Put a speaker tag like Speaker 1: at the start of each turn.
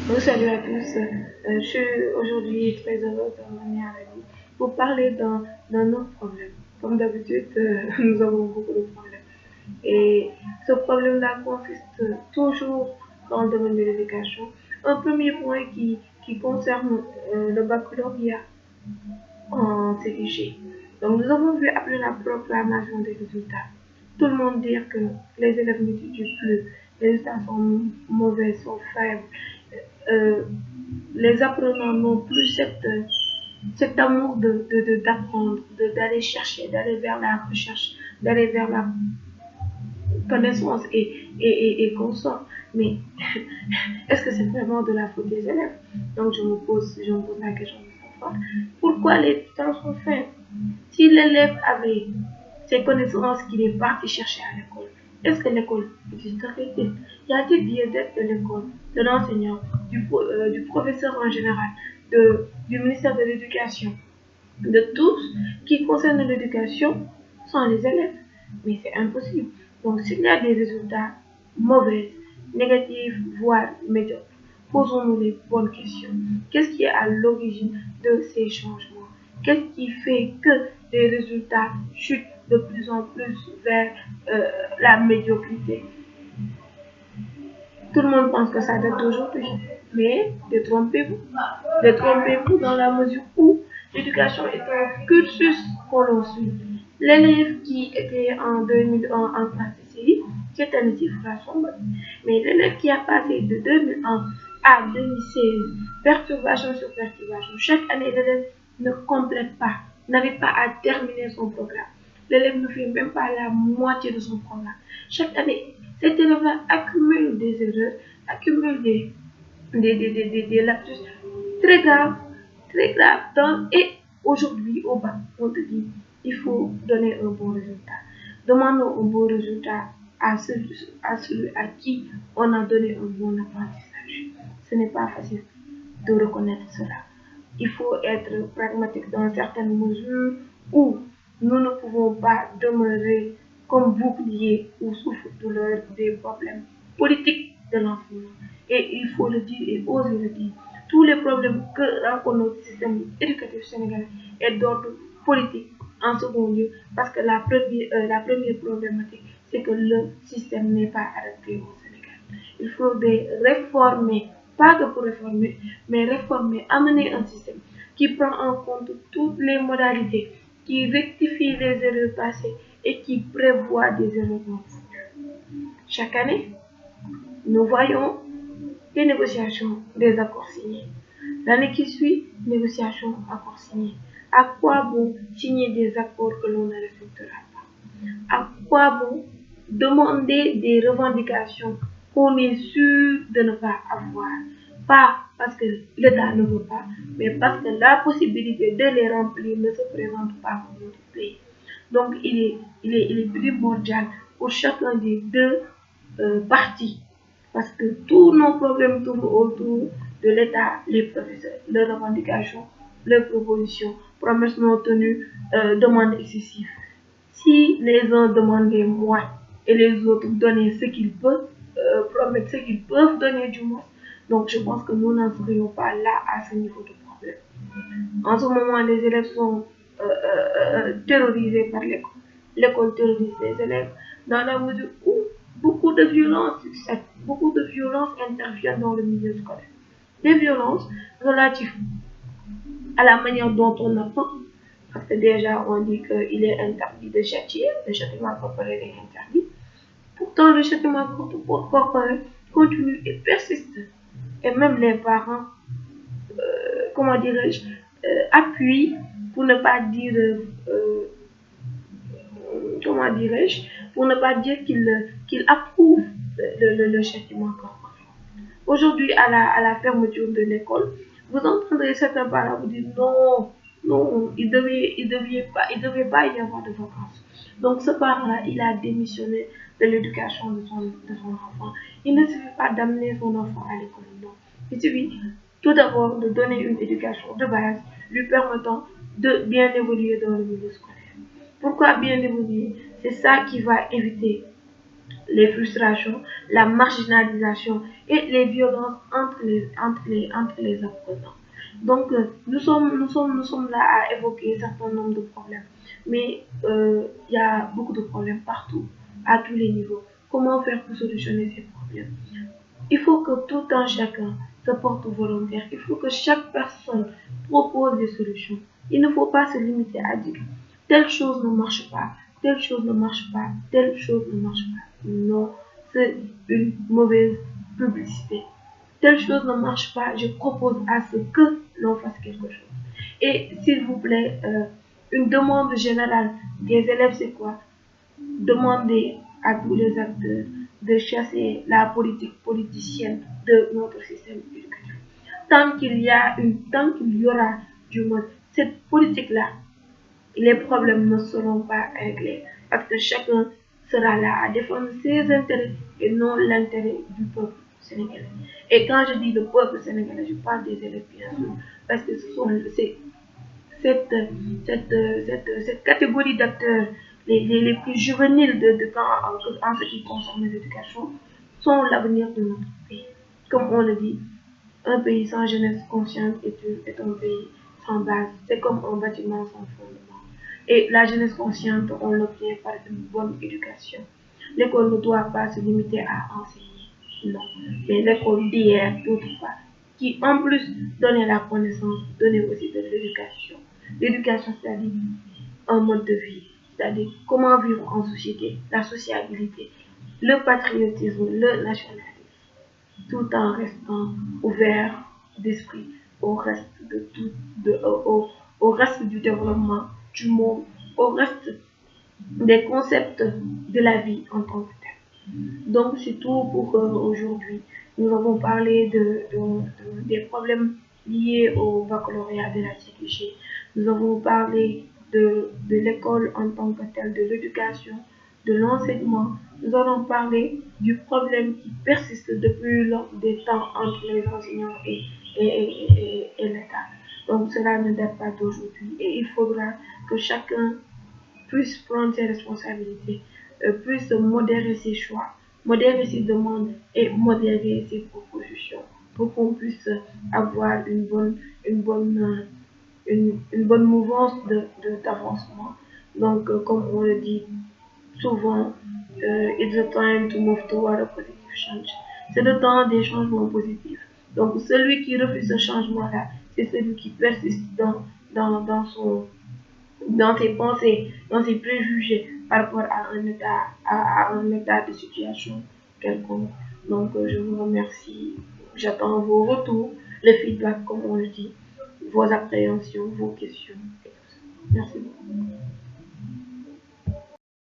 Speaker 1: Donc, salut à tous. Je suis aujourd'hui très heureuse de revenir avec vous pour parler d'un autre problème. Comme d'habitude, nous avons beaucoup de problèmes. Et ce problème-là consiste toujours dans le domaine de l'éducation. Un premier point qui concerne le baccalauréat en CDG. Donc, nous avons vu après la proclamation des résultats, tout le monde dire que les élèves n'étudient plus, les résultats sont mauvais, sont faibles. Euh, les apprenants n'ont plus cet amour d'apprendre, d'aller chercher, d'aller vers la recherche, d'aller vers la connaissance et consort. Mais est-ce que c'est vraiment de la faute des élèves? Donc je me pose la question de savoir pourquoi les temps sont faits. Si l'élève avait ces connaissances qu'il est parti chercher à l'école, est-ce que l'école existerait-il? Y a-t-il lieu d'être de l'école, de l'enseignant, du professeur en général, du ministère de l'Éducation, de tous qui concernent l'éducation sans les élèves? Mais c'est impossible. Donc s'il y a des résultats mauvais, négatifs, voire médiocres, posons-nous les bonnes questions. Qu'est-ce qui est à l'origine de ces changements? Qu'est-ce qui fait que les résultats chutent de plus en plus vers la médiocrité? Tout le monde pense que ça date d'aujourd'hui, mais détrompez-vous dans la mesure où l'éducation est un cursus qu'on l'on suit. L'élève qui était en 2001 en classe de CI, cette année-ci fera son bac. Mais l'élève qui a passé de 2001 à 2016, perturbation sur perturbation, chaque année l'élève ne complète pas, n'arrive pas à terminer son programme. L'élève ne fait même pas la moitié de son programme. Chaque année, cet élève-là accumule des erreurs, accumule des lapsus très graves. Et aujourd'hui, au bac, on te dit, il faut donner un bon résultat. Demandons un bon résultat à celui à qui on a donné un bon apprentissage. Ce n'est pas facile de reconnaître cela. Il faut être pragmatique dans certaines mesures où nous ne pouvons pas demeurer comme bouclier ou souffre-douleur des problèmes politiques de l'enseignement. Et il faut le dire et oser le dire. Tous les problèmes que rencontre notre système éducatif sénégalais est d'ordre politique en second lieu, parce que la première problématique, c'est que le système n'est pas adapté au Sénégal. Il faudrait réformer, pas que pour réformer, mais réformer, amener un système qui prend en compte toutes les modalités, qui rectifie les erreurs passées et qui prévoit des erreurs futures. Chaque année, nous voyons des négociations, des accords signés. L'année qui suit, négociations, accords signés. À quoi bon signer des accords que l'on ne respectera pas? À quoi bon demander des revendications qu'on est sûr de ne pas avoir? Pas parce que l'État ne veut pas, mais parce que la possibilité de les remplir ne se présente pas pour notre pays. Donc il est primordial pour chacun des deux parties, parce que tous nos problèmes tournent autour de l'État, les professeurs, leurs revendications, leurs propositions, promesses non tenues, demandes excessives. Si les uns demandaient moins et les autres donnaient ce qu'ils peuvent, promettre ce qu'ils peuvent donner du moins, donc je pense que nous n'en serions pas là à ce niveau de problème. En ce moment, les élèves sont terrorisés par l'école. L'école terrorise les élèves dans la mesure où beaucoup de violences interviennent dans le milieu scolaire. Des violences relatives à la manière dont on apprend, parce que déjà on dit qu'il est interdit de châtier, le châtiment corporel est interdit. Pourtant, le châtiment corporel continue et persiste. Et même les parents, comment dirais-je, appuient, pour ne pas dire, comment dirais-je, pour ne pas dire qu'ils approuvent le châtiment corporel. Aujourd'hui, à la fermeture de l'école, vous entendrez certains parents vous dire non, non, il devait pas y avoir de vacances. Donc ce parent-là, il a démissionné de l'éducation de son enfant. Il ne suffit pas d'amener son enfant à l'école, non. Il suffit tout d'abord de donner une éducation de base lui permettant de bien évoluer dans le milieu scolaire. Pourquoi bien évoluer? C'est ça qui va éviter les frustrations, la marginalisation et les violences entre les apprenants. Donc, nous sommes là à évoquer un certain nombre de problèmes, mais il y a beaucoup de problèmes partout, à tous les niveaux. Comment faire pour solutionner ces problèmes? Il faut que tout un chacun se porte volontaire. Il faut que chaque personne propose des solutions. Il ne faut pas se limiter à dire telle chose ne marche pas, telle chose ne marche pas, telle chose ne marche pas. Non, c'est une mauvaise publicité. Telle chose ne marche pas, je propose à ce que l'on fasse quelque chose. Et s'il vous plaît, une demande générale des élèves, c'est quoi? Demander à tous les acteurs de chasser la politique politicienne de notre système éducatif. Tant qu'il y aura du moins cette politique-là, les problèmes ne seront pas réglés parce que chacun sera là à défendre ses intérêts et non l'intérêt du peuple sénégalais. Et quand je dis le peuple sénégalais, je parle des élèves bien sûr, parce que c'est cette, cette catégorie d'acteurs les plus juvéniles en ce qui concerne l'éducation sont l'avenir de notre pays. Comme on le dit, un pays sans jeunesse consciente est un pays sans base. C'est comme un bâtiment sans fondement. Et la jeunesse consciente, on l'obtient par une bonne éducation. L'école ne doit pas se limiter à enseigner, non. Mais l'école d'hier, d'autrefois, qui en plus donnait la connaissance, donnait aussi de l'éducation. L'éducation, c'est-à-dire un mode de vie, c'est-à-dire comment vivre en société, la sociabilité, le patriotisme, le nationalisme, tout en restant ouvert d'esprit au reste de tout, au reste du développement du monde, au reste des concepts de la vie en tant que tel. Donc c'est tout pour aujourd'hui. Nous avons parlé des problèmes liés au baccalauréat de la CDG. Nous avons parlé de l'école en tant que telle, de l'éducation, de l'enseignement. Nous allons parler du problème qui persiste depuis des temps entre les enseignants et l'État. Donc cela ne date pas d'aujourd'hui et il faudra que chacun puisse prendre ses responsabilités, puisse modérer ses choix, modérer ses demandes et modérer ses propositions pour qu'on puisse avoir une bonne mouvance d'avancement. Donc, comme on le dit souvent, it's a time to move toward a positive change. C'est le temps des changements positifs. Donc, celui qui refuse ce changement-là, c'est celui qui persiste dans ses pensées, dans ses préjugés par rapport à un état de situation quelconque. Donc, je vous remercie. J'attends vos retours, les feedbacks, comme on le dit, vos appréhensions, vos questions et tout ça. Merci beaucoup.